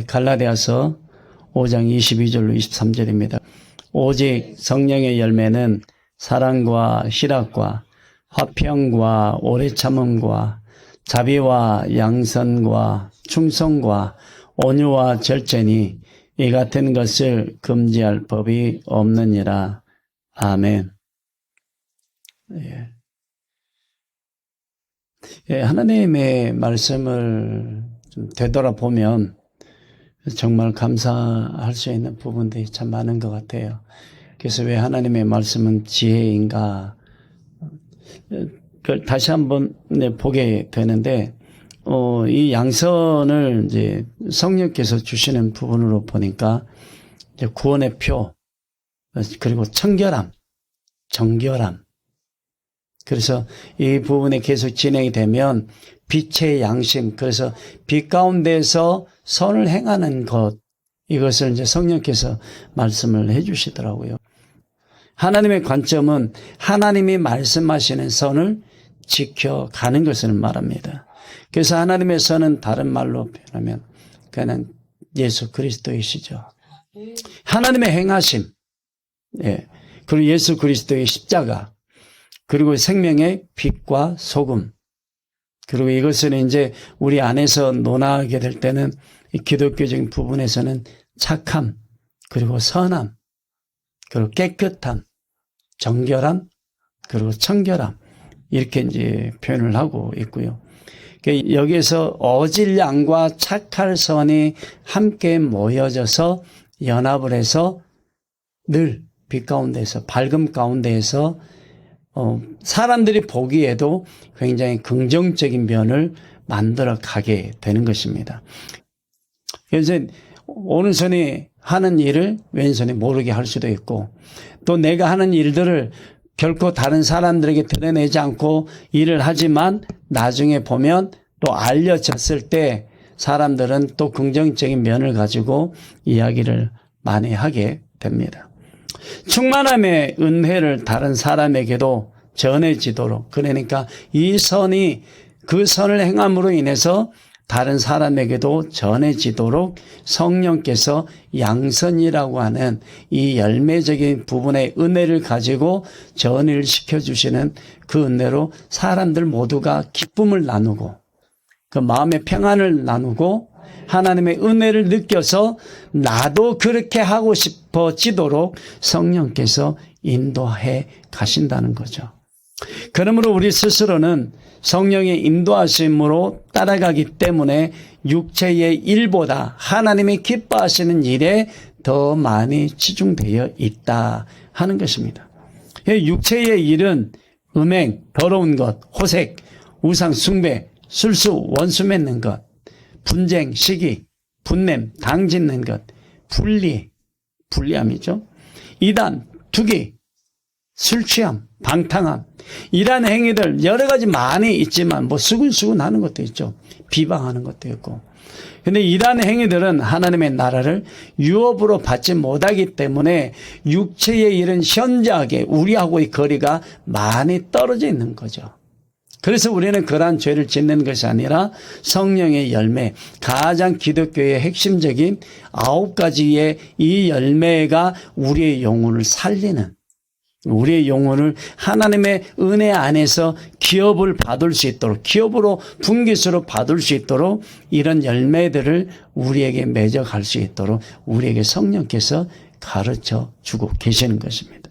갈라디아서 5장 22절로 23절입니다. 오직 성령의 열매는 사랑과 희락과 화평과 오래 참음과 자비와 양선과 충성과 온유와 절제니 이 같은 것을 금지할 법이 없느니라. 아멘. 하나님의 말씀을 좀 되돌아보면 정말 감사할 수 있는 부분들이 참 많은 것 같아요. 그래서 왜 하나님의 말씀은 지혜인가? 그걸 다시 한번 보게 되는데, 이 양선을 이제 성령께서 주시는 부분으로 보니까 이제 구원의 표, 그리고 청결함, 정결함. 그래서 이 부분에 계속 진행이 되면 빛의 양심, 그래서 빛 가운데서 선을 행하는 것, 이것을 이제 성령께서 말씀을 해 주시더라고요. 하나님의 관점은 하나님이 말씀하시는 선을 지켜가는 것을 말합니다. 그래서 하나님의 선은 다른 말로 표현하면 그는 예수 그리스도이시죠. 하나님의 행하심, 그리고 예수 그리스도의 십자가, 그리고 생명의 빛과 소금, 그리고 이것을 이제 우리 안에서 논하게 될 때는 이 기독교적인 부분에서는 착함, 그리고 선함, 그리고 깨끗함, 정결함, 그리고 청결함, 이렇게 이제 표현을 하고 있고요. 여기에서 어질 양과 착할 선이 함께 모여져서 연합을 해서 늘 빛 가운데서, 밝음 가운데에서 사람들이 보기에도 굉장히 긍정적인 면을 만들어 가게 되는 것입니다. 그래서 오른손이 하는 일을 왼손이 모르게 할 수도 있고, 또 내가 하는 일들을 결코 다른 사람들에게 드러내지 않고 일을 하지만 나중에 보면 또 알려졌을 때 사람들은 또 긍정적인 면을 가지고 이야기를 많이 하게 됩니다. 충만함의 은혜를 다른 사람에게도 전해지도록, 그러니까 이 선이 그 선을 행함으로 인해서 다른 사람에게도 전해지도록 성령께서 양선이라고 하는 이 열매적인 부분의 은혜를 가지고 전의를 시켜주시는 그 은혜로 사람들 모두가 기쁨을 나누고 그 마음의 평안을 나누고 하나님의 은혜를 느껴서 나도 그렇게 하고 싶어지도록 성령께서 인도해 가신다는 거죠. 그러므로 우리 스스로는 성령의 인도하심으로 따라가기 때문에 육체의 일보다 하나님이 기뻐하시는 일에 더 많이 치중되어 있다 하는 것입니다. 육체의 일은 음행, 더러운 것, 호색, 우상 숭배, 술수, 원수 맺는 것, 분쟁, 시기, 분냄, 당 짓는 것, 불리함이죠. 이단, 투기, 술 취함, 방탕함, 이런 행위들 여러 가지 많이 있지만 수근수근 하는 것도 있죠. 비방하는 것도 있고. 근데 이런 행위들은 하나님의 나라를 유업으로 받지 못하기 때문에 육체의 일은 현저하게 우리하고의 거리가 많이 떨어져 있는 거죠. 그래서 우리는 그러한 죄를 짓는 것이 아니라 성령의 열매, 가장 기독교의 핵심적인 9가지의 이 열매가 우리의 영혼을 살리는, 우리의 영혼을 하나님의 은혜 안에서 기업을 받을 수 있도록, 기업으로 분깃으로 받을 수 있도록 이런 열매들을 우리에게 맺어갈 수 있도록 우리에게 성령께서 가르쳐 주고 계시는 것입니다.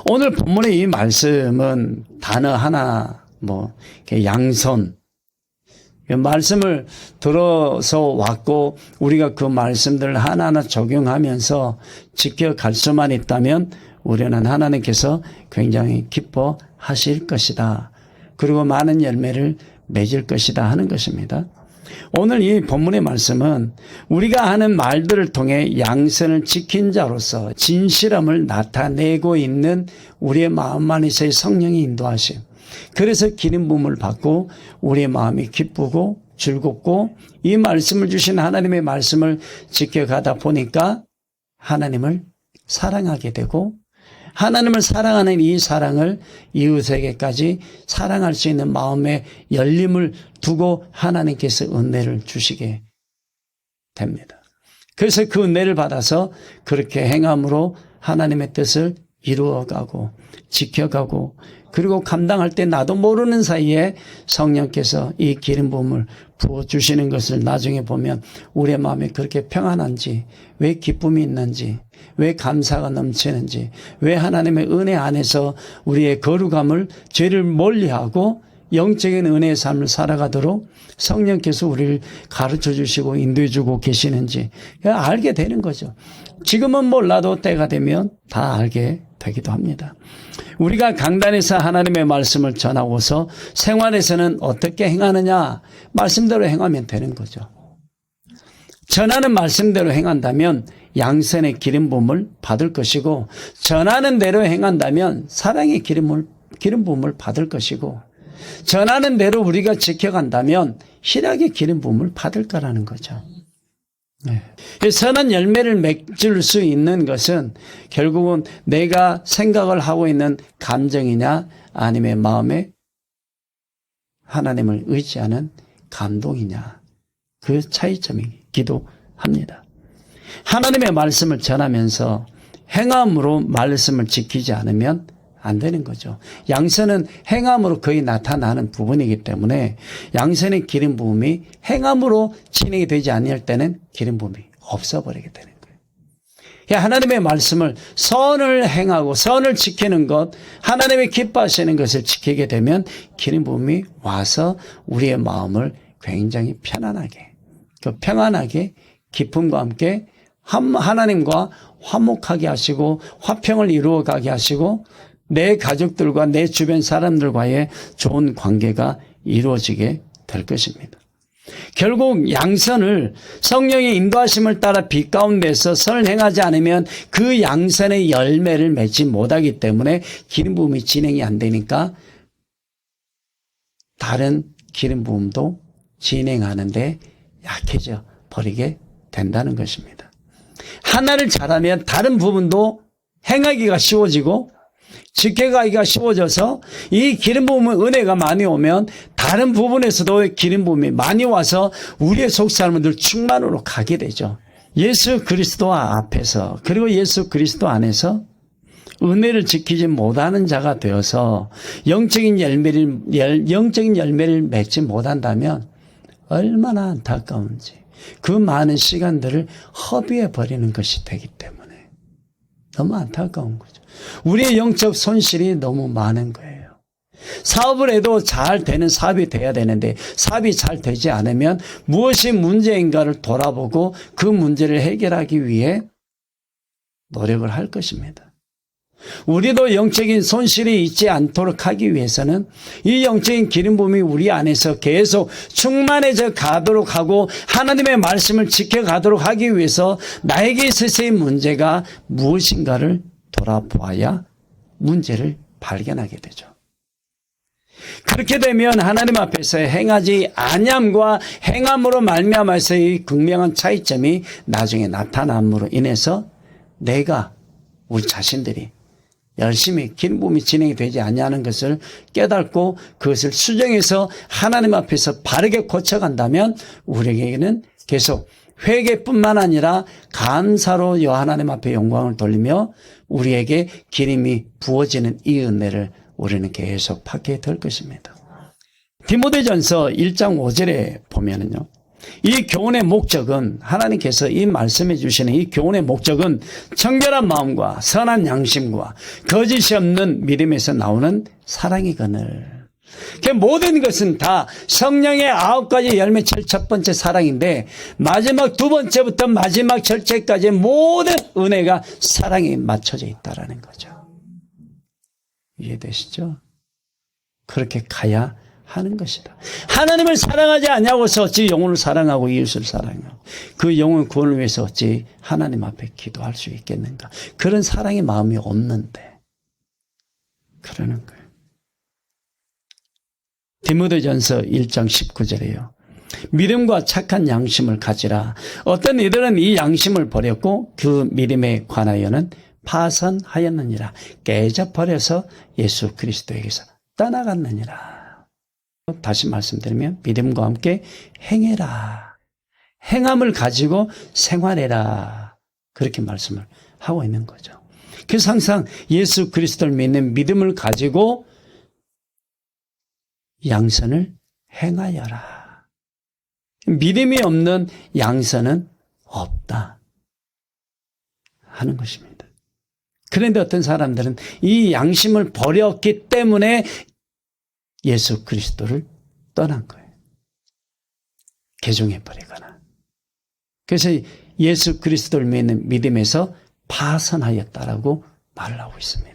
오늘 본문의 이 말씀은 단어 하나, 양선, 말씀을 들어서 왔고 우리가 그 말씀들을 하나하나 적용하면서 지켜갈 수만 있다면 우리는 하나님께서 굉장히 기뻐하실 것이다. 그리고 많은 열매를 맺을 것이다 하는 것입니다. 오늘 이 본문의 말씀은 우리가 하는 말들을 통해 양선을 지킨 자로서 진실함을 나타내고 있는 우리의 마음 안에서의 성령의 인도하심. 그래서 기름 부음을 받고 우리의 마음이 기쁘고 즐겁고 이 말씀을 주신 하나님의 말씀을 지켜가다 보니까 하나님을 사랑하게 되고 하나님을 사랑하는 이 사랑을 이웃에게까지 사랑할 수 있는 마음의 열림을 두고 하나님께서 은혜를 주시게 됩니다. 그래서 그 은혜를 받아서 그렇게 행함으로 하나님의 뜻을 이루어가고 지켜가고, 그리고 감당할 때 나도 모르는 사이에 성령께서 이 기름 부음을 부어주시는 것을 나중에 보면 우리의 마음이 그렇게 평안한지, 왜 기쁨이 있는지, 왜 감사가 넘치는지, 왜 하나님의 은혜 안에서 우리의 거룩함을, 죄를 멀리하고 영적인 은혜의 삶을 살아가도록 성령께서 우리를 가르쳐 주시고 인도해 주고 계시는지 알게 되는 거죠. 지금은 몰라도 때가 되면 다 알게 되기도 합니다. 우리가 강단에서 하나님의 말씀을 전하고서 생활에서는 어떻게 행하느냐, 말씀대로 행하면 되는 거죠. 전하는 말씀대로 행한다면 양선의 기름 부음을 받을 것이고, 전하는 대로 행한다면 사랑의 기름 부음을 받을 것이고, 전하는 대로 우리가 지켜간다면 희락의 기름 부음을 받을 거라는 거죠. 네. 선한 열매를 맺을 수 있는 것은 결국은 내가 생각을 하고 있는 감정이냐, 아니면 마음에 하나님을 의지하는 감동이냐, 그 차이점이기도 합니다. 하나님의 말씀을 전하면서 행함으로 말씀을 지키지 않으면 안 되는 거죠. 양선은 행함으로 거의 나타나는 부분이기 때문에 양선의 기름 부음이 행함으로 진행이 되지 않을 때는 기름 부음이 없어버리게 되는 거예요. 하나님의 말씀을, 선을 행하고 선을 지키는 것, 하나님의 기뻐하시는 것을 지키게 되면 기름 부음이 와서 우리의 마음을 굉장히 편안하게, 그 평안하게 기쁨과 함께 하나님과 화목하게 하시고 화평을 이루어가게 하시고 내 가족들과 내 주변 사람들과의 좋은 관계가 이루어지게 될 것입니다. 결국 양선을, 성령의 인도하심을 따라 빛 가운데서 선을 행하지 않으면 그 양선의 열매를 맺지 못하기 때문에 기름 부음이 진행이 안 되니까 다른 기름 부음도 진행하는데 약해져 버리게 된다는 것입니다. 하나를 잘하면 다른 부분도 행하기가 쉬워지고 지켜가기가 쉬워져서 이 기름 부음의 은혜가 많이 오면 다른 부분에서도 기름 부음이 많이 와서 우리의 속사람은 늘 충만으로 가게 되죠. 예수 그리스도 앞에서, 그리고 예수 그리스도 안에서 은혜를 지키지 못하는 자가 되어서 영적인 열매를 맺지 못한다면 얼마나 안타까운지, 그 많은 시간들을 허비해 버리는 것이 되기 때문에 너무 안타까운 거죠. 우리의 영적 손실이 너무 많은 거예요. 사업을 해도 잘 되는 사업이 돼야 되는데 사업이 잘 되지 않으면 무엇이 문제인가를 돌아보고 그 문제를 해결하기 위해 노력을 할 것입니다. 우리도 영적인 손실이 있지 않도록 하기 위해서는 이 영적인 기름 부음이 우리 안에서 계속 충만해져 가도록 하고 하나님의 말씀을 지켜가도록 하기 위해서 나에게 있어서의 문제가 무엇인가를 돌아보아야 문제를 발견하게 되죠. 그렇게 되면 하나님 앞에서 행하지 아니함과 행함으로 말미암아서의 극명한 차이점이 나중에 나타남으로 인해서 내가, 우리 자신들이 열심히 기름 부음이 진행이 되지 않냐는 것을 깨닫고 그것을 수정해서 하나님 앞에서 바르게 고쳐간다면 우리에게는 계속 회개뿐만 아니라 감사로 하나님 앞에 영광을 돌리며 우리에게 기름이 부어지는 이 은혜를 우리는 계속 받게 될 것입니다. 디모데전서 1장 5절에 보면은요, 이 교훈의 목적은, 하나님께서 이 말씀해 주시는 이 교훈의 목적은 청결한 마음과 선한 양심과 거짓이 없는 믿음에서 나오는 사랑이거늘. 그 모든 것은 다 성령의 9가지 열매철 첫 번째 사랑인데 마지막 2번째부터 마지막 절제까지 모든 은혜가 사랑에 맞춰져 있다라는 거죠. 이해되시죠? 그렇게 가야 하는 것이다. 하나님을 사랑하지 않냐고서 어찌 영혼을 사랑하고 이웃을 사랑하고 그 영혼 구원을 위해서 어찌 하나님 앞에 기도할 수 있겠는가. 그런 사랑의 마음이 없는데 그러는 거예요. 디모데전서 1장 19절에요. 믿음과 착한 양심을 가지라. 어떤 이들은 이 양심을 버렸고 그 믿음에 관하여는 파선하였느니라. 깨져버려서 예수 그리스도에게서 떠나갔느니라. 다시 말씀드리면 믿음과 함께 행해라. 행함을 가지고 생활해라. 그렇게 말씀을 하고 있는 거죠. 그래서 항상 예수 그리스도를 믿는 믿음을 가지고 양선을 행하여라. 믿음이 없는 양선은 없다 하는 것입니다. 그런데 어떤 사람들은 이 양심을 버렸기 때문에 예수 그리스도를 떠난 거예요. 개종해버리거나. 그래서 예수 그리스도를 믿는 믿음에서 파선하였다라고 말을 하고 있습니다.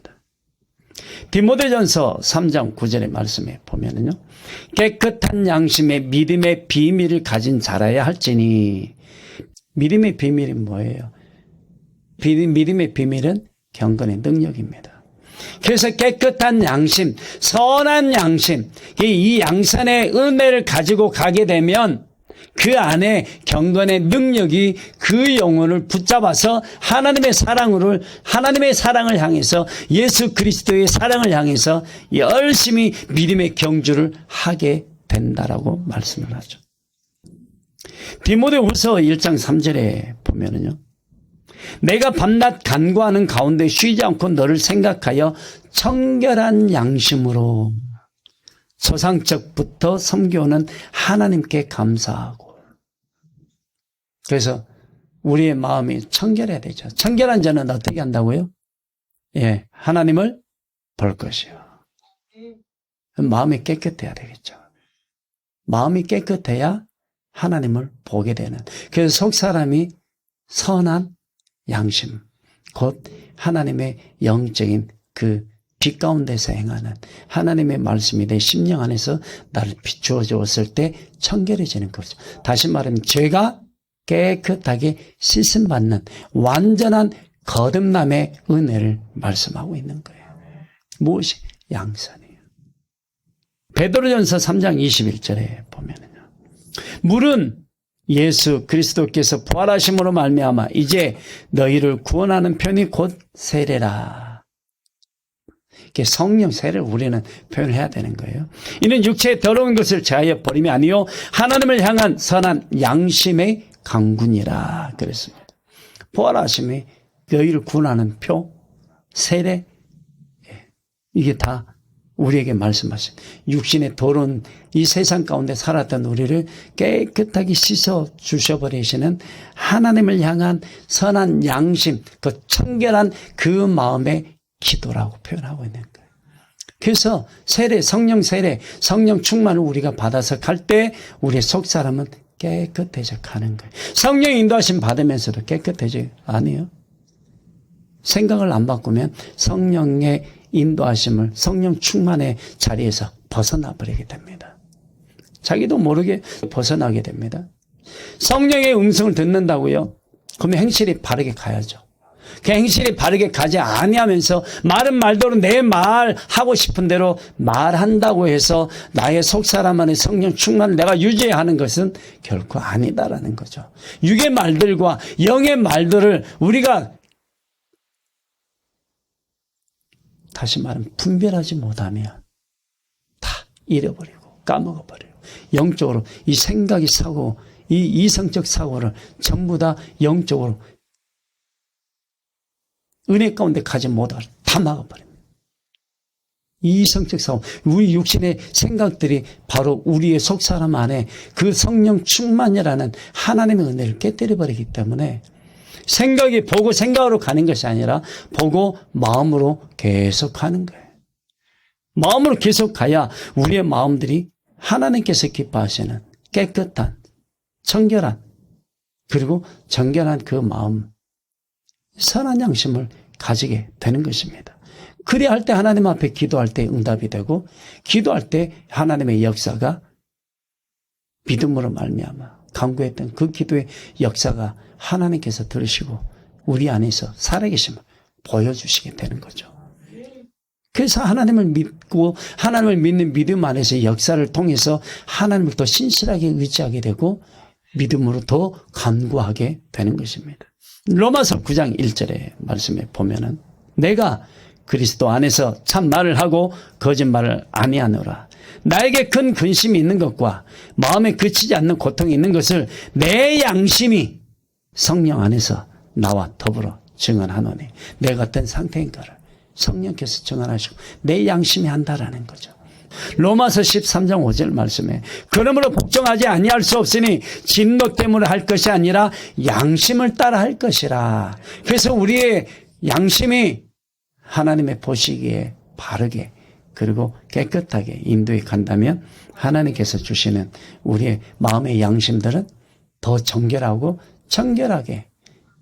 디모데전서 3장 9절의 말씀에 보면은요, 깨끗한 양심의 믿음의 비밀을 가진 자라야 할지니. 믿음의 비밀이 뭐예요? 믿음의 비밀은 경건의 능력입니다. 그래서 깨끗한 양심, 선한 양심, 이 양산의 은혜를 가지고 가게 되면 그 안에 경건의 능력이 그 영혼을 붙잡아서 하나님의 사랑을 향해서, 예수 그리스도의 사랑을 향해서 열심히 믿음의 경주를 하게 된다라고 말씀을 하죠. 디모데후서 1장 3절에 보면은요, 내가 밤낮 간구하는 가운데 쉬지 않고 너를 생각하여 청결한 양심으로 초상적부터 섬겨오는 하나님께 감사하고. 그래서 우리의 마음이 청결해야 되죠. 청결한 자는 어떻게 한다고요? 예, 하나님을 볼 것이요. 마음이 깨끗해야 되겠죠. 마음이 깨끗해야 하나님을 보게 되는. 그래서 속사람이 선한 양심, 곧 하나님의 영적인 그 빛 가운데서 행하는 하나님의 말씀이 내 심령 안에서 나를 비추어 주었을 때 청결해지는 거죠. 다시 말하면 죄가 깨끗하게 씻음받는 완전한 거듭남의 은혜를 말씀하고 있는 거예요. 무엇이? 양선이에요. 베드로전서 3장 21절에 보면은요, 물은 예수 그리스도께서 부활하심으로 말미암아 이제 너희를 구원하는 편이 곧 세례라. 성령 세례를 우리는 표현을 해야 되는 거예요. 이는 육체의 더러운 것을 제하여 버림이 아니요 하나님을 향한 선한 양심의 강군이라 그랬습니다. 부활하심이 너희를 구원하는 표, 세례, 이게 다 우리에게 말씀하신 육신의 더러운 이 세상 가운데 살았던 우리를 깨끗하게 씻어 주셔버리시는 하나님을 향한 선한 양심, 그 청결한 그 마음의 기도라고 표현하고 있는 거예요. 그래서 세례, 성령 충만을 우리가 받아서 갈 때 우리의 속사람은 깨끗해져 가는 거예요. 성령 인도하심 받으면서도 깨끗해져요? 아니에요. 생각을 안 바꾸면 성령의 인도하심을, 성령 충만의 자리에서 벗어나 버리게 됩니다. 자기도 모르게 벗어나게 됩니다. 성령의 음성을 듣는다고요? 그러면 행실이 바르게 가야죠. 그 행실이 바르게 가지 아니하면서 말은 말대로 내 말 하고 싶은 대로 말한다고 해서 나의 속사람 안에 성령 충만을 내가 유지해야 하는 것은 결코 아니다라는 거죠. 육의 말들과 영의 말들을 우리가 다시 말하면 분별하지 못하면 다 잃어버리고 까먹어버려요. 영적으로 이 생각이 사고, 이 이성적 사고를 전부 다 영적으로 은혜 가운데 가지 못하고 다 막아버립니다. 이성적 사고, 우리 육신의 생각들이 바로 우리의 속사람 안에 그 성령 충만이라는 하나님의 은혜를 깨뜨려버리기 때문에 생각이 보고 생각으로 가는 것이 아니라 보고 마음으로 계속 가는 거예요. 마음으로 계속 가야 우리의 마음들이 하나님께서 기뻐하시는 깨끗한, 청결한, 그리고 정결한 그 마음, 선한 양심을 가지게 되는 것입니다. 그래야 할 때 하나님 앞에 기도할 때 응답이 되고, 기도할 때 하나님의 역사가 믿음으로 말미암아 간구했던 그 기도의 역사가 하나님께서 들으시고 우리 안에서 살아계심을 보여주시게 되는 거죠. 그래서 하나님을 믿고 하나님을 믿는 믿음 안에서 역사를 통해서 하나님을 더 신실하게 의지하게 되고 믿음으로 더 간구하게 되는 것입니다. 로마서 9장 1절의 말씀에 보면은 내가 그리스도 안에서 참말을 하고 거짓말을 아니하노라. 나에게 큰 근심이 있는 것과 마음에 그치지 않는 고통이 있는 것을 내 양심이 성령 안에서 나와 더불어 증언하노니, 내가 어떤 상태인가를 성령께서 증언하시고 내 양심이 한다라는 거죠. 로마서 13장 5절 말씀에 그러므로 복종하지 아니할 수 없으니 진노 때문에 할 것이 아니라 양심을 따라 할 것이라. 그래서 우리의 양심이 하나님의 보시기에 바르게 그리고 깨끗하게 인도해 간다면 하나님께서 주시는 우리의 마음의 양심들은 더 정결하고 청결하게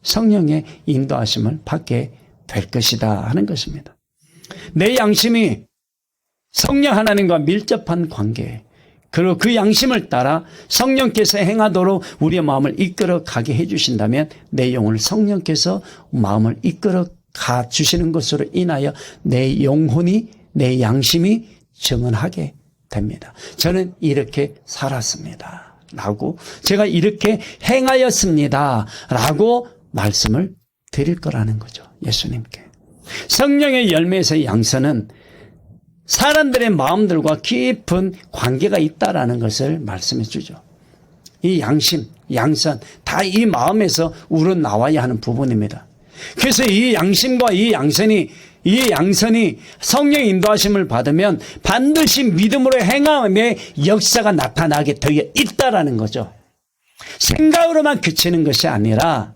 성령의 인도하심을 받게 될 것이다 하는 것입니다. 내 양심이 성령 하나님과 밀접한 관계, 그리고 그 양심을 따라 성령께서 행하도록 우리의 마음을 이끌어 가게 해주신다면 내 영혼을 성령께서 마음을 이끌어 가 주시는 것으로 인하여 내 영혼이, 내 양심이 증언하게 됩니다. 저는 이렇게 살았습니다 라고, 제가 이렇게 행하였습니다 라고 말씀을 드릴 거라는 거죠. 예수님께. 성령의 열매에서의 양선은 사람들의 마음들과 깊은 관계가 있다라는 것을 말씀해 주죠. 이 양심, 양선 다 이 마음에서 우러나와야 하는 부분입니다. 그래서 이 양심과 이 양선이 성령의 인도하심을 받으면 반드시 믿음으로 행함의 역사가 나타나게 되어 있다라는 거죠. 생각으로만 그치는 것이 아니라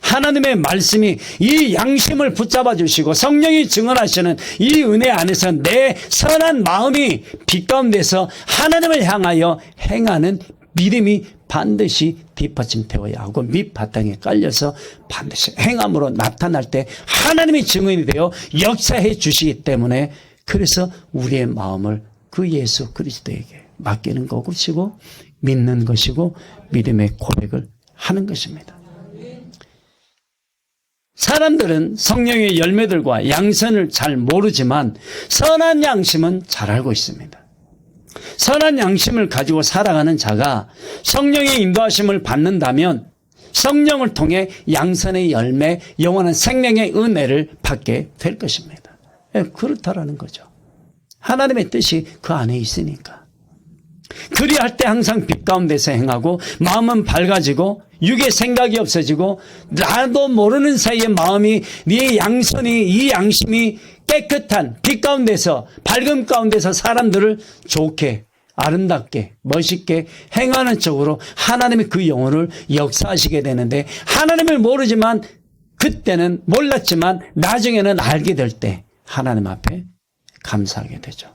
하나님의 말씀이 이 양심을 붙잡아 주시고 성령이 증언하시는 이 은혜 안에서 내 선한 마음이 빛 가운데서 하나님을 향하여 행하는 믿음이 반드시 뒷받침되어야 하고 밑바탕에 깔려서 반드시 행함으로 나타날 때 하나님의 증언이 되어 역사해 주시기 때문에, 그래서 우리의 마음을 그 예수 그리스도에게 맡기는 것이고 믿는 것이고 믿음의 고백을 하는 것입니다. 사람들은 성령의 열매들과 양선을 잘 모르지만 선한 양심은 잘 알고 있습니다. 선한 양심을 가지고 살아가는 자가 성령의 인도하심을 받는다면 성령을 통해 양선의 열매, 영원한 생명의 은혜를 받게 될 것입니다. 그렇다라는 거죠. 하나님의 뜻이 그 안에 있으니까. 그리할 때 항상 빛 가운데서 행하고 마음은 밝아지고 육의 생각이 없어지고 나도 모르는 사이에 마음이, 네 양선이, 이 양심이 깨끗한 빛 가운데서, 밝음 가운데서 사람들을 좋게, 아름답게, 멋있게 행하는 쪽으로 하나님이 그 영혼을 역사하시게 되는데, 하나님을 모르지만, 그때는 몰랐지만 나중에는 알게 될 때 하나님 앞에 감사하게 되죠.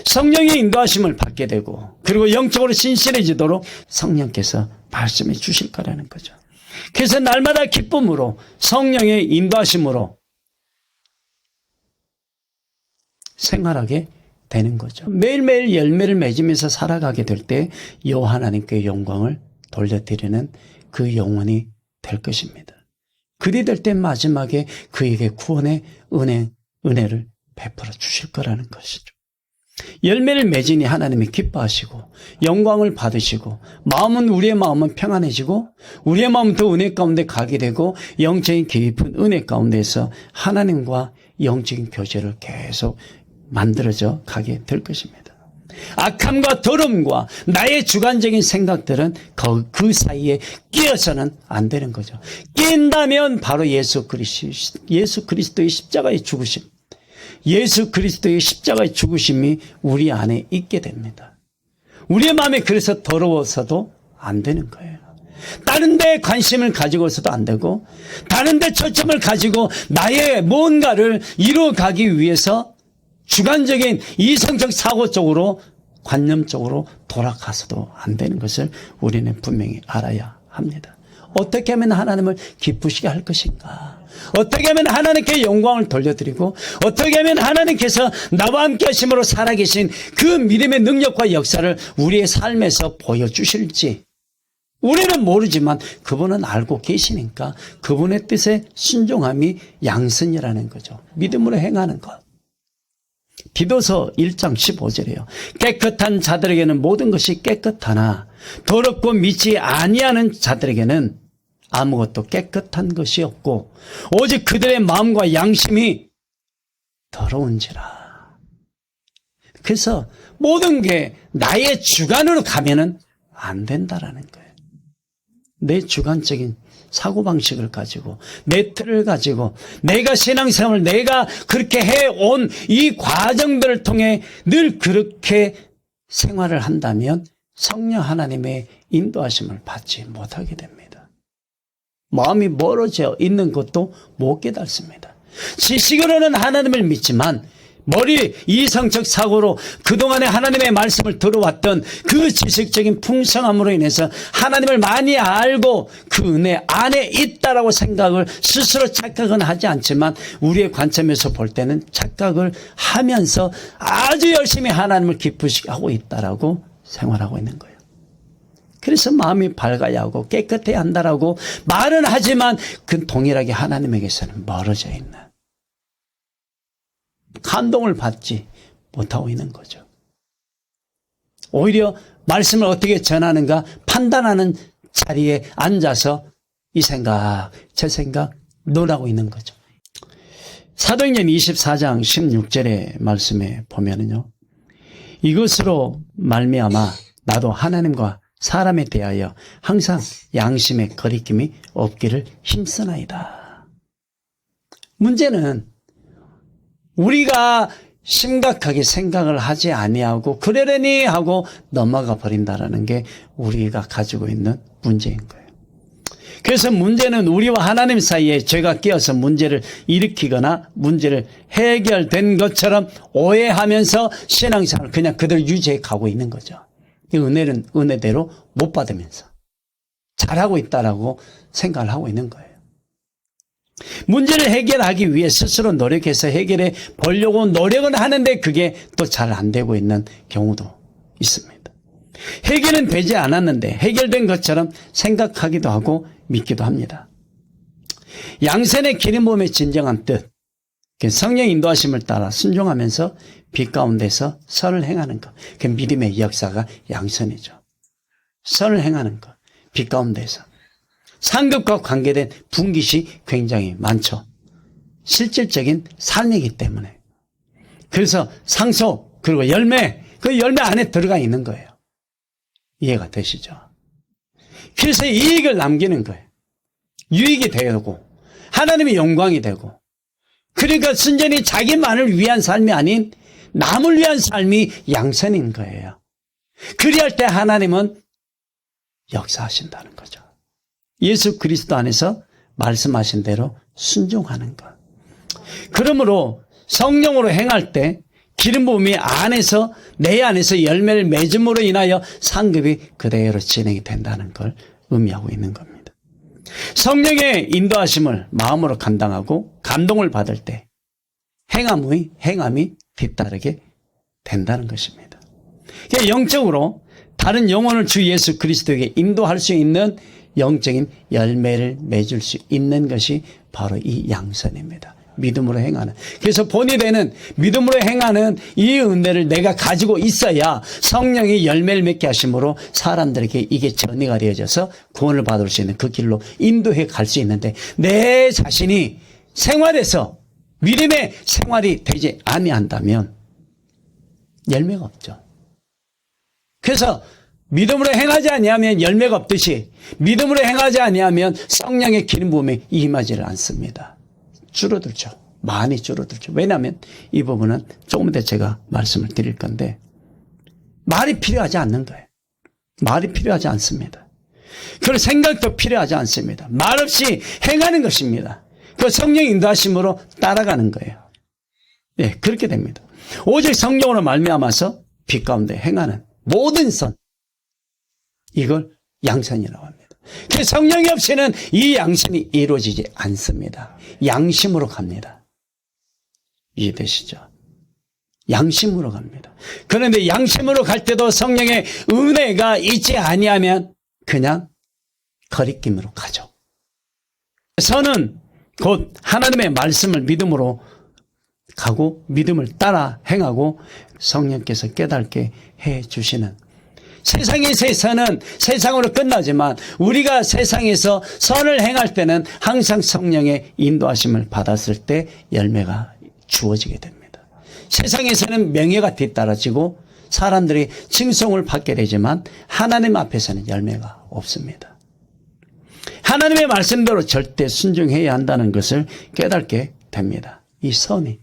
성령의 인도하심을 받게 되고, 그리고 영적으로 신실해지도록 성령께서 말씀해 주실 거라는 거죠. 그래서 날마다 기쁨으로 성령의 인도하심으로 생활하게 되는 거죠. 매일매일 열매를 맺으면서 살아가게 될 때 여호와 하나님께 영광을 돌려드리는 그 영혼이 될 것입니다. 그리 될 때 마지막에 그에게 구원의 은혜를 베풀어 주실 거라는 것이죠. 열매를 맺으니 하나님이 기뻐하시고 영광을 받으시고 우리의 마음은 평안해지고 우리의 마음은 더 은혜 가운데 가게 되고 영적인 깊은 은혜 가운데서 하나님과 영적인 교제를 계속 만들어져 가게 될 것입니다. 악함과 더러움과 나의 주관적인 생각들은 그 사이에 끼어서는 안 되는 거죠. 낀다면 바로 예수 그리스도의 십자가의 죽으심, 예수 그리스도의 십자가의 죽으심이 우리 안에 있게 됩니다. 우리의 마음이 그래서 더러워서도 안 되는 거예요. 다른 데 관심을 가지고서도 안 되고, 다른 데 초점을 가지고 나의 뭔가를 이루어가기 위해서 주관적인 이성적 사고 쪽으로, 관념적으로 돌아가서도 안 되는 것을 우리는 분명히 알아야 합니다. 어떻게 하면 하나님을 기쁘시게 할 것인가? 어떻게 하면 하나님께 영광을 돌려드리고, 어떻게 하면 하나님께서 나와 함께 하심으로 살아계신 그 믿음의 능력과 역사를 우리의 삶에서 보여주실지 우리는 모르지만 그분은 알고 계시니까 그분의 뜻에 순종함이 양선이라는 거죠. 믿음으로 행하는 것. 디도서 1장 15절이에요. 깨끗한 자들에게는 모든 것이 깨끗하나 더럽고 믿지 아니하는 자들에게는 아무것도 깨끗한 것이 없고 오직 그들의 마음과 양심이 더러운지라. 그래서 모든 게 나의 주관으로 가면은 안 된다라는 거예요. 내 주관적인 사고방식을 가지고, 내 틀을 가지고, 내가 신앙생활을 내가 그렇게 해온 이 과정들을 통해 늘 그렇게 생활을 한다면 성령 하나님의 인도하심을 받지 못하게 됩니다. 마음이 멀어져 있는 것도 못 깨닫습니다. 지식으로는 하나님을 믿지만 머리 이성적 사고로 그동안에 하나님의 말씀을 들어왔던 그 지식적인 풍성함으로 인해서 하나님을 많이 알고 그 은혜 안에 있다라고 생각을 스스로 착각은 하지 않지만 우리의 관점에서 볼 때는 착각을 하면서 아주 열심히 하나님을 기쁘시게 하고 있다라고 생활하고 있는 거예요. 그래서 마음이 밝아야 하고 깨끗해야 한다라고 말은 하지만 그 동일하게 하나님에게서는 멀어져 있는, 감동을 받지 못하고 있는 거죠. 오히려 말씀을 어떻게 전하는가 판단하는 자리에 앉아서 이 생각 저 생각 논하고 있는 거죠. 사도행전 24장 16절의 말씀에 보면은요, 이것으로 말미암아 나도 하나님과 사람에 대하여 항상 양심의 거리낌이 없기를 힘쓰나이다. 문제는 우리가 심각하게 생각을 하지 아니하고 그러려니 하고 넘어가 버린다라는 게 우리가 가지고 있는 문제인 거예요. 그래서 문제는 우리와 하나님 사이에 죄가 끼어서 문제를 일으키거나 문제를 해결된 것처럼 오해하면서 신앙생활을 그냥 그대로 유지해 가고 있는 거죠. 이 은혜는 은혜대로 못 받으면서 잘하고 있다라고 생각을 하고 있는 거예요. 문제를 해결하기 위해 스스로 노력해서 해결해 보려고 노력은 하는데 그게 또 잘 안 되고 있는 경우도 있습니다. 해결은 되지 않았는데 해결된 것처럼 생각하기도 하고 믿기도 합니다. 양선의 기름 부음의 진정한 뜻, 성령 인도하심을 따라 순종하면서 빛 가운데서 선을 행하는 것, 그 믿음의 역사가 양선이죠. 선을 행하는 것, 빛 가운데서. 상급과 관계된 분깃이 굉장히 많죠. 실질적인 삶이기 때문에. 그래서 상속 그리고 열매, 그 열매 안에 들어가 있는 거예요. 이해가 되시죠? 그래서 이익을 남기는 거예요. 유익이 되고 하나님의 영광이 되고, 그러니까 순전히 자기만을 위한 삶이 아닌 남을 위한 삶이 양선인 거예요. 그리할 때 하나님은 역사하신다는 거죠. 예수 그리스도 안에서 말씀하신 대로 순종하는 것. 그러므로 성령으로 행할 때 기름 부음이 안에서 내 안에서 열매를 맺음으로 인하여 상급이 그대로 진행이 된다는 걸 의미하고 있는 겁니다. 성령의 인도하심을 마음으로 감당하고 감동을 받을 때 행함이 뒤따르게 된다는 것입니다. 영적으로 다른 영혼을 주 예수 그리스도에게 인도할 수 있는 영적인 열매를 맺을 수 있는 것이 바로 이 양선입니다. 믿음으로 행하는. 그래서 본이 되는 믿음으로 행하는 이 은혜를 내가 가지고 있어야 성령이 열매를 맺게 하심으로 사람들에게 이게 전이가 되어져서 구원을 받을 수 있는 그 길로 인도해 갈 수 있는데, 내 자신이 생활에서 믿음의 생활이 되지 아니한다면 열매가 없죠. 그래서 믿음으로 행하지 아니하면 열매가 없듯이 믿음으로 행하지 아니하면 성령의 기름 부음이 임하지를 않습니다. 줄어들죠. 많이 줄어들죠. 왜냐하면 이 부분은 조금 더 제가 말씀을 드릴 건데, 말이 필요하지 않는 거예요. 말이 필요하지 않습니다. 그리고 생각도 필요하지 않습니다. 말 없이 행하는 것입니다. 그 성령 인도하심으로 따라가는 거예요. 예, 그렇게 됩니다. 오직 성령으로 말미암아서 빛 가운데 행하는 모든 선, 이걸 양선이라고 합니다. 그 성령이 없이는 이 양선이 이루어지지 않습니다. 양심으로 갑니다. 이해되시죠? 양심으로 갑니다. 그런데 양심으로 갈 때도 성령의 은혜가 있지 아니하면 그냥 거리낌으로 가죠. 선은 곧 하나님의 말씀을 믿음으로 가고 믿음을 따라 행하고 성령께서 깨닫게 해 주시는, 세상에서의 선은 세상으로 끝나지만 우리가 세상에서 선을 행할 때는 항상 성령의 인도하심을 받았을 때 열매가 주어지게 됩니다. 세상에서는 명예가 뒤따라지고 사람들이 칭송을 받게 되지만 하나님 앞에서는 열매가 없습니다. 하나님의 말씀대로 절대 순종해야 한다는 것을 깨닫게 됩니다. 이 선이.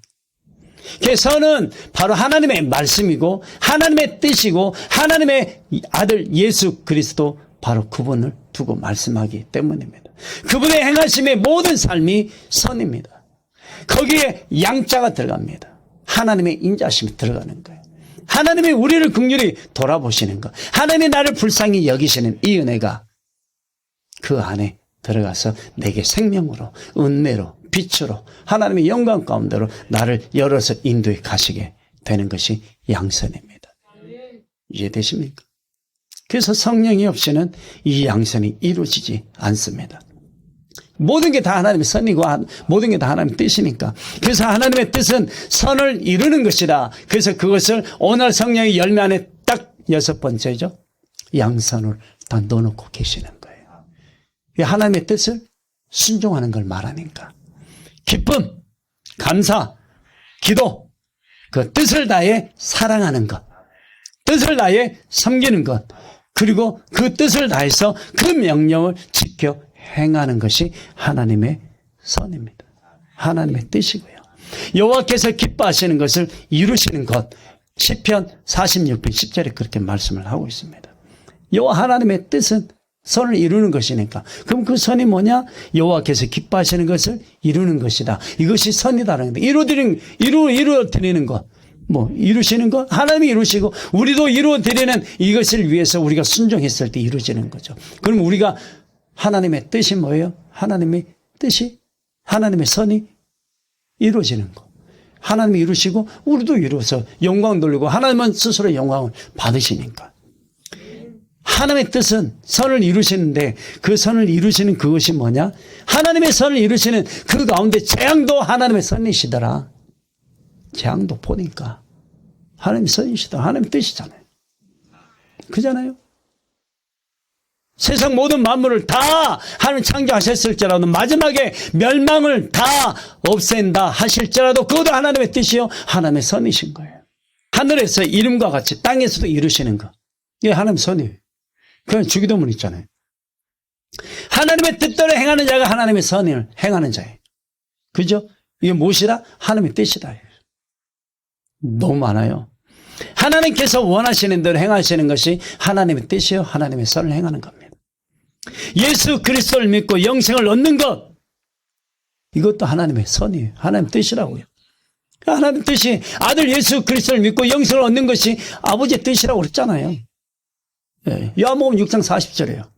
그 선은 바로 하나님의 말씀이고 하나님의 뜻이고 하나님의 아들 예수 그리스도 바로 그분을 두고 말씀하기 때문입니다. 그분의 행하심의 모든 삶이 선입니다. 거기에 양자가 들어갑니다. 하나님의 인자심이 들어가는 거예요. 하나님이 우리를 긍휼히 돌아보시는 것, 하나님이 나를 불쌍히 여기시는 이 은혜가 그 안에 들어가서 내게 생명으로, 은혜로, 빛으로, 하나님의 영광 가운데로 나를 열어서 인도해 가시게 되는 것이 양선입니다. 이해되십니까? 그래서 성령이 없이는 이 양선이 이루어지지 않습니다. 모든 게 다 하나님의 선이고 모든 게 다 하나님의 뜻이니까. 그래서 하나님의 뜻은 선을 이루는 것이다. 그래서 그것을 오늘 성령의 열매 안에 딱 6번째죠. 양선을 다 넣어놓고 계시는 거예요. 하나님의 뜻을 순종하는 걸 말하니까. 기쁨, 감사, 기도, 그 뜻을 다해 사랑하는 것, 뜻을 다해 섬기는 것, 그리고 그 뜻을 다해서 그 명령을 지켜 행하는 것이 하나님의 선입니다. 하나님의 뜻이고요. 여호와께서 기뻐하시는 것을 이루시는 것, 시편 46편 10절에 그렇게 말씀을 하고 있습니다. 여호와 하나님의 뜻은 선을 이루는 것이니까. 그럼 그 선이 뭐냐? 여호와께서 기뻐하시는 것을 이루는 것이다. 이것이 선이다라는 거. 이루어드리는 것. 이루시는 것? 하나님이 이루시고, 우리도 이루어드리는 이것을 위해서 우리가 순종했을 때 이루어지는 거죠. 그럼 우리가 하나님의 뜻이 뭐예요? 하나님의 뜻이, 하나님의 선이 이루어지는 것. 하나님이 이루시고, 우리도 이루어서 영광 돌리고, 하나님은 스스로 영광을 받으시니까. 하나님의 뜻은 선을 이루시는데 그 선을 이루시는 그것이 뭐냐? 하나님의 선을 이루시는 그 가운데 재앙도 하나님의 선이시더라. 재앙도 보니까 하나님의 선이시더라. 하나님의 뜻이잖아요. 그잖아요. 세상 모든 만물을 다 하나님 창조하셨을지라도 마지막에 멸망을 다 없앤다 하실지라도 그것도 하나님의 뜻이요 하나님의 선이신 거예요. 하늘에서 이름과 같이 땅에서도 이루시는 거. 이게 하나님의 선이에요. 그냥 주기도문 있잖아요. 하나님의 뜻대로 행하는 자가 하나님의 선을 행하는 자예요. 그죠? 이게 무엇이라? 하나님의 뜻이다. 너무 많아요. 하나님께서 원하시는 대로 행하시는 것이 하나님의 뜻이요 하나님의 선을 행하는 겁니다. 예수 그리스도를 믿고 영생을 얻는 것, 이것도 하나님의 선이에요. 하나님의 뜻이라고요. 하나님의 뜻이 아들 예수 그리스도를 믿고 영생을 얻는 것이 아버지의 뜻이라고 그랬잖아요. 요한복음 6장 40절이에요.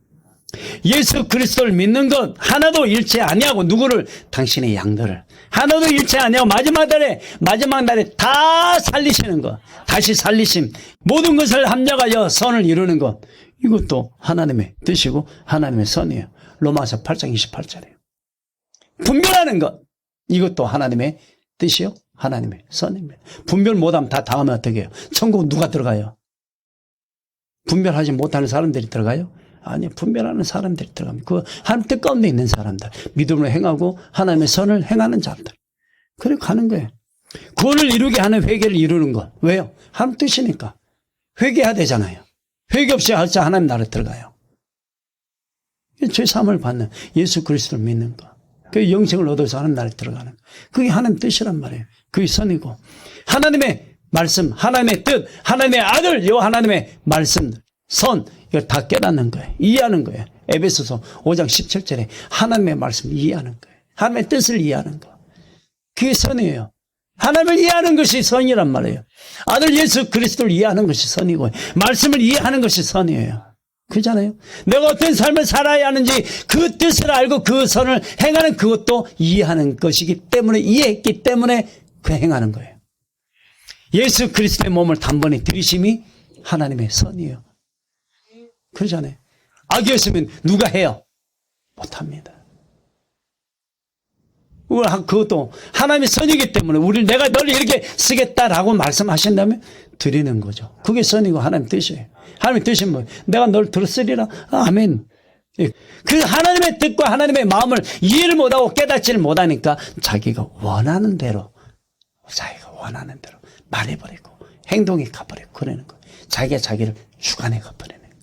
예수 그리스도를 믿는 것 하나도 잃지 아니하고 누구를? 당신의 양들을 하나도 잃지 아니하고 마지막 날에 다 살리시는 것, 다시 살리심, 모든 것을 합력하여 선을 이루는 것, 이것도 하나님의 뜻이고 하나님의 선이에요. 로마서 8장 28절이에요. 분별하는 것, 이것도 하나님의 뜻이요 하나님의 선입니다. 분별 못하면 다 당하면 어떻게 해요? 천국 누가 들어가요? 분별하지 못하는 사람들이 들어가요? 아니요. 분별하는 사람들이 들어갑니다. 그 하나님 뜻 가운데 있는 사람들, 믿음으로 행하고 하나님의 선을 행하는 자들, 그래 가는 거예요. 구원을 이루게 하는 회개를 이루는 것. 왜요? 하나님 뜻이니까. 회개해야 되잖아요. 회개 없이 할자 하나님 나라에 들어가요. 죄 사함을 받는 예수 그리스도를 믿는 것, 그 영생을 얻어서 하나님 나라에 들어가는 것, 그게 하나님 뜻이란 말이에요. 그게 선이고, 하나님의 말씀, 하나님의 뜻, 하나님의 아들, 요 하나님의 말씀, 선, 이걸 다 깨닫는 거예요. 이해하는 거예요. 에베소서 5장 17절에 하나님의 말씀을 이해하는 거예요. 하나님의 뜻을 이해하는 거. 그게 선이에요. 하나님을 이해하는 것이 선이란 말이에요. 아들 예수 그리스도를 이해하는 것이 선이고, 말씀을 이해하는 것이 선이에요. 그렇잖아요. 내가 어떤 삶을 살아야 하는지 그 뜻을 알고 그 선을 행하는 그것도 이해하는 것이기 때문에, 이해했기 때문에 그 행하는 거예요. 예수 그리스도의 몸을 단번에 들이심이 하나님의 선이에요. 그러잖아요. 악이었으면 누가 해요? 못합니다. 그것도 하나님의 선이기 때문에 내가 너를 이렇게 쓰겠다라고 말씀하신다면 드리는 거죠. 그게 선이고 하나님의 뜻이에요. 하나님의 뜻이 뭐예요? 내가 널 들었으리라. 아멘. 그 하나님의 뜻과 하나님의 마음을 이해를 못하고 깨닫지를 못하니까 자기가 원하는 대로 말해버리고 행동에 가버리고 그러는 거예요. 자기가 자기를 주관해 가버리는 거예요.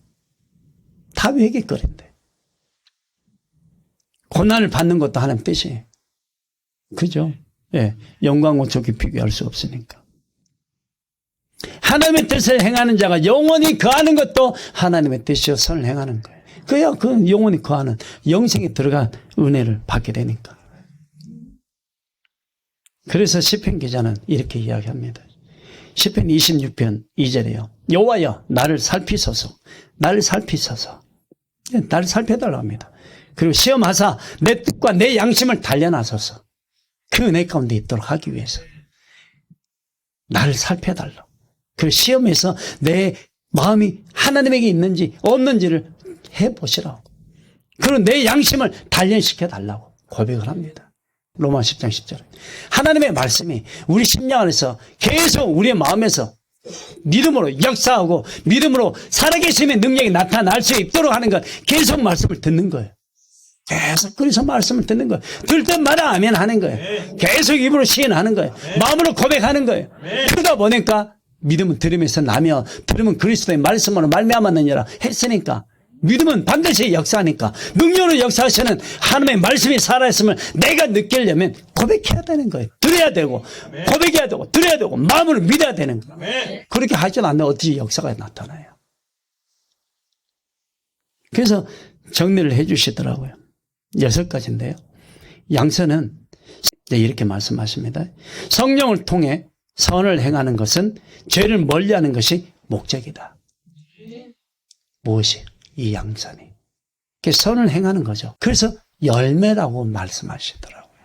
다 회개거리인데. 고난을 받는 것도 하나님 뜻이에요. 그죠? 예, 영광과 좋게 비교할 수 없으니까. 하나님의 뜻을 행하는 자가 영원히 거하는 것도 하나님의 뜻이요 선을 행하는 거예요. 그야 그 영원히 거하는 영생에 들어간 은혜를 받게 되니까. 그래서 시편 기자는 이렇게 이야기합니다. 시편 26편 2절에요. 여호와여 나를 살피소서. 나를 살피소서. 나를 살펴달라고 합니다. 그리고 시험하사 내 뜻과 내 양심을 단련하소서. 그 은혜 가운데 있도록 하기 위해서 나를 살펴달라고. 그리고 시험에서 내 마음이 하나님에게 있는지 없는지를 해보시라고. 그리고 내 양심을 단련시켜달라고 고백을 합니다. 로마 10장 10절에. 하나님의 말씀이 우리 심령 안에서 계속 우리의 마음에서 믿음으로 역사하고 믿음으로 살아계심의 능력이 나타날 수 있도록 하는 것. 계속 말씀을 듣는 거예요. 계속 그래서 말씀을 듣는 거예요. 들 때마다 아멘 하는 거예요. 계속 입으로 시인하는 거예요. 마음으로 고백하는 거예요. 그러다 보니까 믿음은 들으면서 나며 들으면 그리스도의 말씀으로 말미암았느니라 했으니까 믿음은 반드시 역사하니까 능력으로 역사하시는 하나님의 말씀이 살아있음을 내가 느끼려면 고백해야 되는 거예요. 들어야 되고 고백해야 되고 들어야 되고 마음으로 믿어야 되는 거예요. 그렇게 하지 않으면 어떻게 역사가 나타나요. 그래서 정리를 해 주시더라고요. 6가지인데요. 양서는 이렇게 말씀하십니다. 성령을 통해 선을 행하는 것은 죄를 멀리하는 것이 목적이다. 무엇이? 이 양선이. 선을 행하는 거죠. 그래서 열매라고 말씀하시더라고요.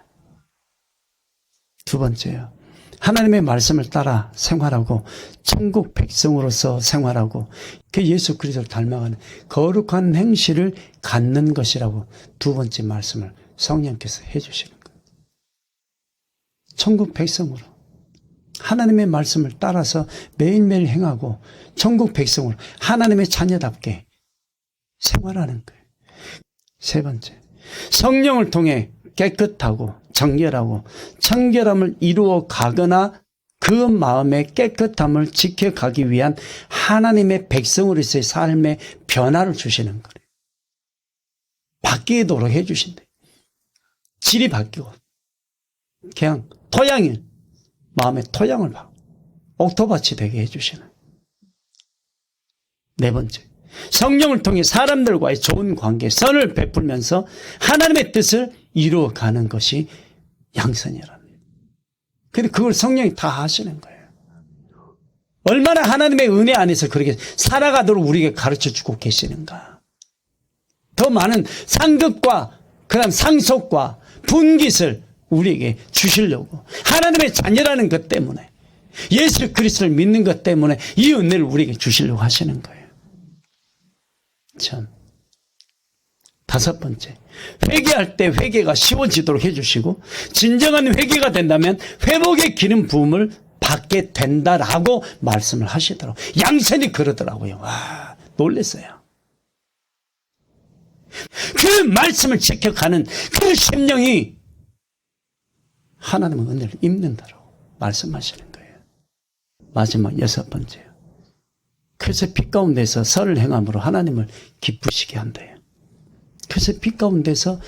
2번째요. 하나님의 말씀을 따라 생활하고 천국 백성으로서 생활하고 그 예수 그리스도를 닮아가는 거룩한 행실을 갖는 것이라고 2번째 말씀을 성령께서 해주시는 거예요. 천국 백성으로 하나님의 말씀을 따라서 매일매일 행하고 천국 백성으로 하나님의 자녀답게 생활하는 거예요. 3번째, 성령을 통해 깨끗하고 정결하고 청결함을 이루어 가거나 그 마음의 깨끗함을 지켜가기 위한 하나님의 백성으로서의 삶의 변화를 주시는 거예요. 바뀌도록 해주신대요. 질이 바뀌고 그냥 토양이 마음의 토양을 바꾸고 옥토밭이 되게 해주시는. 4번째, 성령을 통해 사람들과의 좋은 관계, 선을 베풀면서 하나님의 뜻을 이루어가는 것이 양선이랍니다. 근데 그걸 성령이 다 하시는 거예요. 얼마나 하나님의 은혜 안에서 그렇게 살아가도록 우리에게 가르쳐주고 계시는가. 더 많은 상급과 그다음 상속과 분깃을 우리에게 주시려고 하나님의 자녀라는 것 때문에 예수 그리스도를 믿는 것 때문에 이 은혜를 우리에게 주시려고 하시는 거예요. 참. 5번째, 회개할 때 회개가 쉬워지도록 해주시고 진정한 회개가 된다면 회복의 기름 부음을 받게 된다라고 말씀을 하시더라고요. 양선이 그러더라고요. 와, 놀랐어요. 그 말씀을 지켜가는 그 심령이 하나님의 은혜를 입는다라고 말씀하시는 거예요. 마지막 6번째요. 그래서 빛 가운데서 선을 행함으로 하나님을 기쁘시게 한대요. 그래서 빛 가운데서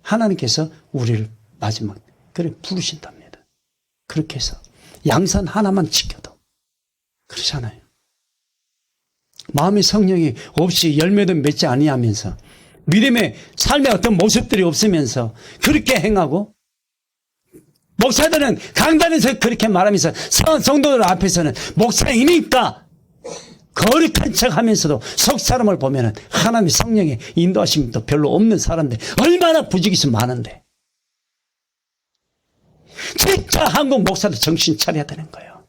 하나님께서 우리를 마지막 그래 부르신답니다. 그렇게 해서 양산 하나만 지켜도 그렇잖아요. 마음의 성령이 없이 열매도 맺지 아니하면서 믿음의 삶의 어떤 모습들이 없으면서 그렇게 행하고 목사들은 강단에서 그렇게 말하면서 성도들 앞에서는 목사이니까 거룩한 척 하면서도 속 사람을 보면은 하나님의 성령의 인도하심도 별로 없는 사람들 얼마나 부지기수 많은데 진짜 한국 목사도 정신 차려야 되는 거예요.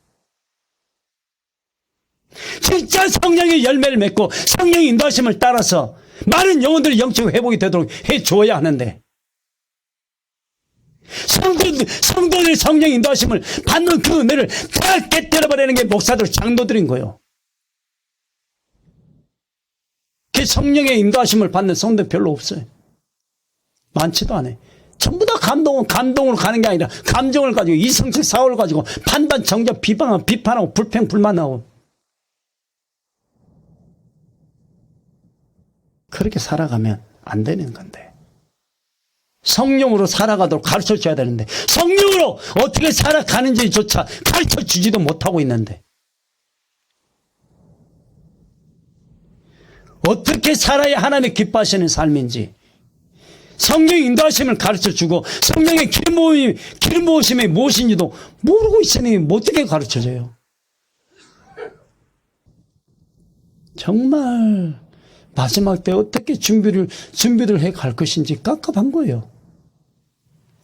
진짜 성령의 열매를 맺고 성령의 인도하심을 따라서 많은 영혼들이 영적 회복이 되도록 해줘야 하는데 성도들의 성령 인도하심을 받는 그 은혜를 다 깨뜨려버리는 게 목사들 장로들인 거예요. 그 성령의 인도하심을 받는 성도 별로 없어요. 많지도 않아요. 전부 다 감동으로 가는 게 아니라 감정을 가지고 이성적 사고를 가지고 판단, 정죄, 비판하고 불평, 불만하고 그렇게 살아가면 안 되는 건데. 성령으로 살아가도록 가르쳐 줘야 되는데 성령으로 어떻게 살아가는지조차 가르쳐 주지도 못하고 있는데 어떻게 살아야 하나님 기뻐하시는 삶인지 성령 인도하심을 가르쳐 주고 성령의 기름 부으심이 무엇인지도 모르고 있으니 어떻게 가르쳐 줘요. 정말 마지막 때 어떻게 준비를 해 갈 것인지 깝깝한 거예요.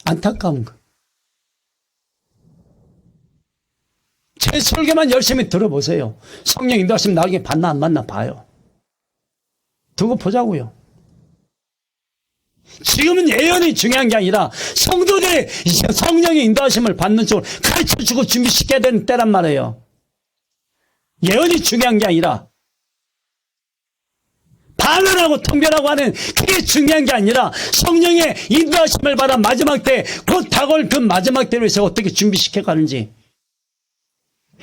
안타까운 거. 제 설교만 열심히 들어보세요. 성령 인도하시면 나중에 받나 안 받나 봐요. 두고 보자고요. 지금은 예언이 중요한 게 아니라 성도들의 성령의 인도하심을 받는 쪽으로 가르쳐주고 준비시켜야 되는 때란 말이에요. 예언이 중요한 게 아니라 반언하고 통변하고 하는 그게 중요한 게 아니라 성령의 인도하심을 받아 마지막 때 곧 다가올 그 마지막 때를 위해서 어떻게 준비시켜 가는지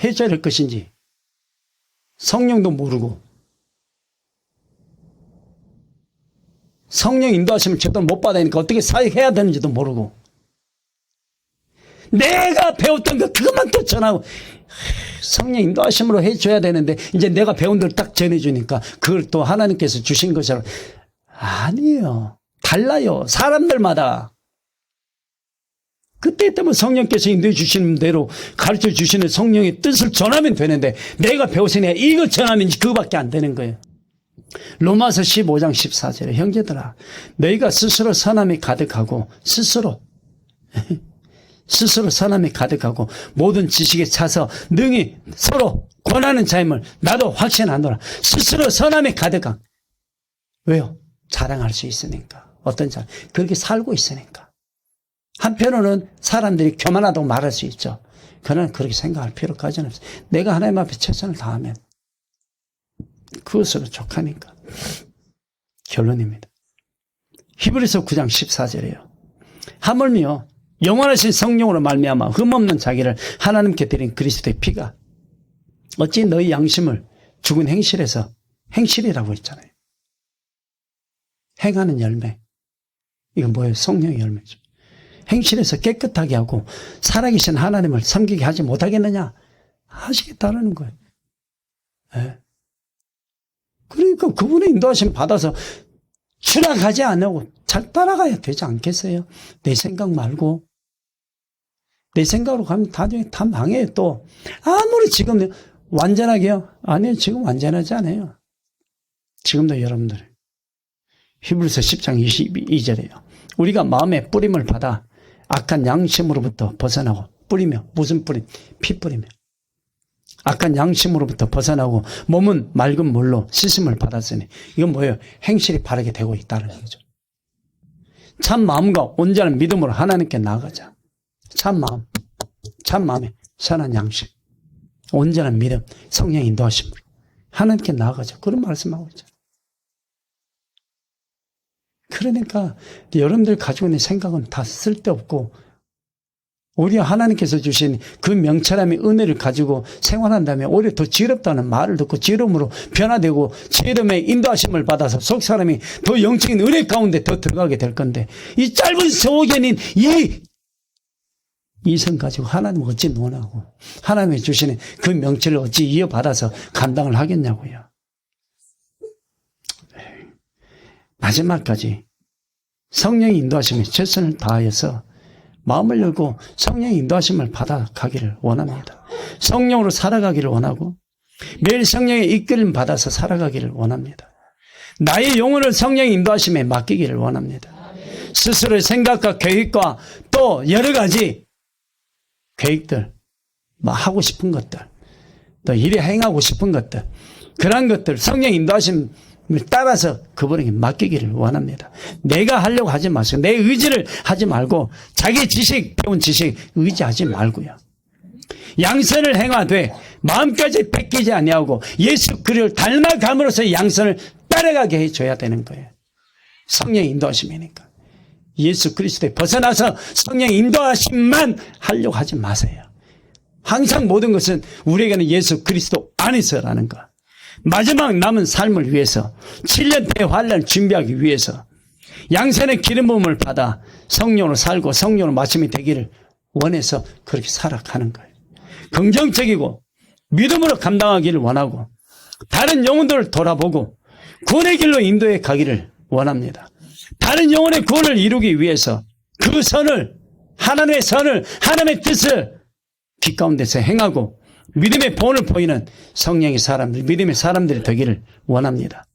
해줘야 될 것인지 성령도 모르고 성령 인도하심을 제대로 못 받으니까 어떻게 사역해야 되는지도 모르고 내가 배웠던 거 그것만 또 전하고 성령 인도하심으로 해줘야 되는데 이제 내가 배운 대로 딱 전해주니까 그걸 또 하나님께서 주신 것처럼 아니에요. 달라요. 사람들마다. 그때 때문에 성령께서 인도해 주시는 대로 가르쳐 주시는 성령의 뜻을 전하면 되는데 내가 배웠으니 이거 전하면 그거밖에 안 되는 거예요. 로마서 15장 14절에 형제들아 너희가 스스로 선함이 가득하고 스스로 선함이 가득하고 모든 지식에 차서 능히 서로 권하는 자임을 나도 확신하노라. 스스로 선함이 가득한. 왜요? 자랑할 수 있으니까. 어떤 자랑? 그렇게 살고 있으니까. 한편으로는 사람들이 교만하다고 말할 수 있죠. 그러나 그렇게 생각할 필요까지는 없어요. 내가 하나님 앞에 최선을 다하면 그것으로 족하니까. 결론입니다. 히브리서 9장 14절이에요. 하물며 영원하신 성령으로 말미암아 흠없는 자기를 하나님께 드린 그리스도의 피가 어찌 너희 양심을 죽은 행실에서 행실이라고 했잖아요. 행하는 열매. 이건 뭐예요? 성령의 열매죠. 행실에서 깨끗하게 하고 살아계신 하나님을 섬기게 하지 못하겠느냐? 하시겠다는 거예요. 네. 그러니까 그분의 인도하심 받아서 추락하지 않고 잘 따라가야 되지 않겠어요? 내 생각 말고. 내 생각으로 가면 나중에 다 망해요, 또. 아무리 지금 완전하게요? 아니요, 지금 완전하지 않아요. 지금도 여러분들. 히브리서 10장 22절에요. 우리가 마음의 뿌림을 받아 악한 양심으로부터 벗어나고 뿌리며, 무슨 뿌림? 피 뿌리며. 악한 양심으로부터 벗어나고 몸은 맑은 물로 씻음을 받았으니 이건 뭐예요? 행실이 바르게 되고 있다는 거죠. 참 마음과 온전한 믿음으로 하나님께 나아가자. 참 마음, 참 마음에 선한 양심, 온전한 믿음, 성령 인도하심으로 하나님께 나아가자. 그런 말씀하고 있잖아요. 그러니까 여러분들 가지고 있는 생각은 다 쓸데없고 오히려 하나님께서 주신 그 명철함의 은혜를 가지고 생활한다면 오히려 더 지혜롭다는 말을 듣고 지혜로움으로 변화되고 지혜로움의 인도하심을 받아서 속 사람이 더 영적인 은혜 가운데 더 들어가게 될 건데 이 짧은 소견인 이성 가지고 하나님을 어찌 논하고 하나님이 주시는 그 명철을 어찌 이어받아서 감당을 하겠냐고요. 마지막까지 성령의 인도하심에 최선을 다하여서 마음을 열고 성령의 인도하심을 받아가기를 원합니다. 성령으로 살아가기를 원하고 매일 성령의 이끌림 받아서 살아가기를 원합니다. 나의 영혼을 성령의 인도하심에 맡기기를 원합니다. 스스로의 생각과 계획과 또 여러 가지 계획들, 하고 싶은 것들, 또 일에 행하고 싶은 것들, 그런 것들 성령 인도하심을 따라서 그분에게 맡기기를 원합니다. 내가 하려고 하지 마세요. 내 의지를 하지 말고 자기 지식, 배운 지식 의지하지 말고요. 양선을 행하되 마음까지 뺏기지 아니하고 예수 그리스도를 닮아감으로써 양선을 따라가게 해줘야 되는 거예요. 성령 인도하심이니까. 예수 그리스도에 벗어나서 성령의 인도하심만 하려고 하지 마세요. 항상 모든 것은 우리에게는 예수 그리스도 안에서라는 것. 마지막 남은 삶을 위해서 7년 대환란을 준비하기 위해서 양산의 기름 부음을 받아 성령으로 살고 성령으로 마침이 되기를 원해서 그렇게 살아가는 거예요. 긍정적이고 믿음으로 감당하기를 원하고 다른 영혼들을 돌아보고 구원의 길로 인도해 가기를 원합니다. 다른 영혼의 구원을 이루기 위해서 그 선을, 하나님의 선을, 하나님의 뜻을 기 가운데서 행하고 믿음의 본을 보이는 성령의 사람들, 믿음의 사람들이 되기를 원합니다.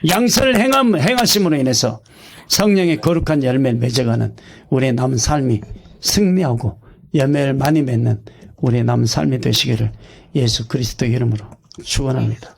양선을 행하심으로 인해서 성령의 거룩한 열매를 맺어가는 우리의 남은 삶이 승리하고 열매를 많이 맺는 우리의 남은 삶이 되시기를 예수 그리스도의 이름으로 축원합니다.